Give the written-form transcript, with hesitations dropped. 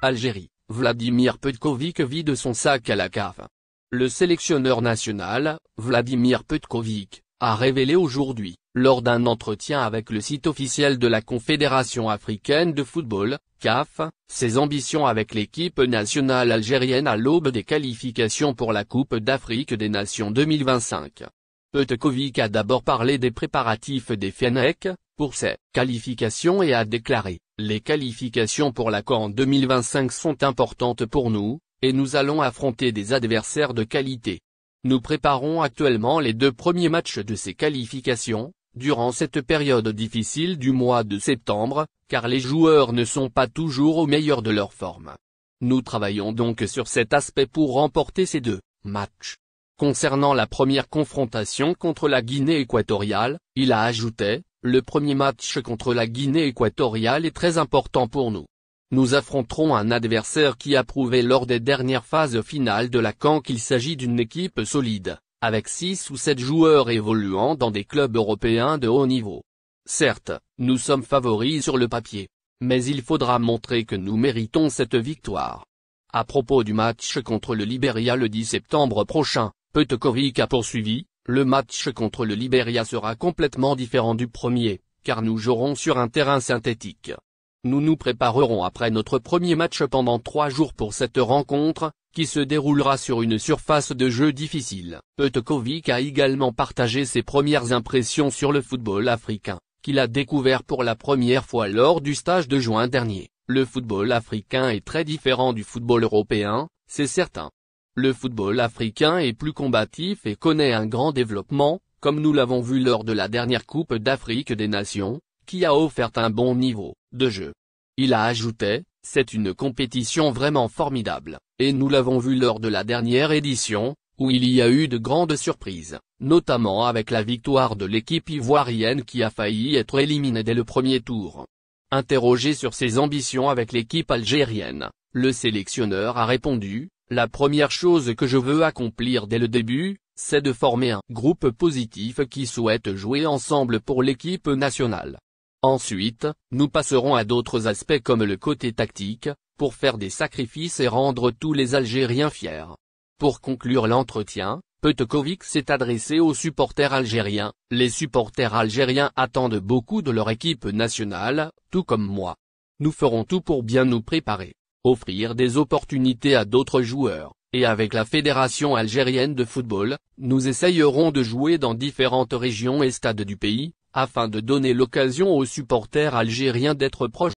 Algérie, Vladimir Petković vide son sac à la cave. Le sélectionneur national, Vladimir Petković, a révélé aujourd'hui, lors d'un entretien avec le site officiel de la Confédération africaine de football, CAF, ses ambitions avec l'équipe nationale algérienne à l'aube des qualifications pour la Coupe d'Afrique des Nations 2025. Petković a d'abord parlé des préparatifs des Fennecs pour ces qualifications et a déclaré « Les qualifications pour la CAN 2025 sont importantes pour nous, et nous allons affronter des adversaires de qualité. Nous préparons actuellement les 2 premiers matchs de ces qualifications, durant cette période difficile du mois de septembre, car les joueurs ne sont pas toujours au meilleur de leur forme. Nous travaillons donc sur cet aspect pour remporter ces 2 matchs. » Concernant la première confrontation contre la Guinée équatoriale, il a ajouté « Le premier match contre la Guinée équatoriale est très important pour nous. Nous affronterons un adversaire qui a prouvé lors des dernières phases finales de la CAN qu'il s'agit d'une équipe solide, avec 6 ou 7 joueurs évoluant dans des clubs européens de haut niveau. Certes, nous sommes favoris sur le papier, mais il faudra montrer que nous méritons cette victoire. » À propos du match contre le Libéria le 10 septembre prochain, Petković a poursuivi, « Le match contre le Libéria sera complètement différent du premier, car nous jouerons sur un terrain synthétique. Nous nous préparerons après notre premier match pendant 3 jours pour cette rencontre, qui se déroulera sur une surface de jeu difficile. » Petković a également partagé ses premières impressions sur le football africain, qu'il a découvert pour la première fois lors du stage de juin dernier. « Le football africain est très différent du football européen, c'est certain. Le football africain est plus combatif et connaît un grand développement, comme nous l'avons vu lors de la dernière Coupe d'Afrique des Nations, qui a offert un bon niveau de jeu. » Il a ajouté, « C'est une compétition vraiment formidable, et nous l'avons vu lors de la dernière édition, où il y a eu de grandes surprises, notamment avec la victoire de l'équipe ivoirienne qui a failli être éliminée dès le premier tour. » Interrogé sur ses ambitions avec l'équipe algérienne, le sélectionneur a répondu, « La première chose que je veux accomplir dès le début, c'est de former un groupe positif qui souhaite jouer ensemble pour l'équipe nationale. Ensuite, nous passerons à d'autres aspects comme le côté tactique, pour faire des sacrifices et rendre tous les Algériens fiers. » Pour conclure l'entretien, Petković s'est adressé aux supporters algériens. « Les supporters algériens attendent beaucoup de leur équipe nationale, tout comme moi. Nous ferons tout pour bien nous préparer, offrir des opportunités à d'autres joueurs, et avec la Fédération algérienne de football, nous essayerons de jouer dans différentes régions et stades du pays, afin de donner l'occasion aux supporters algériens d'être proches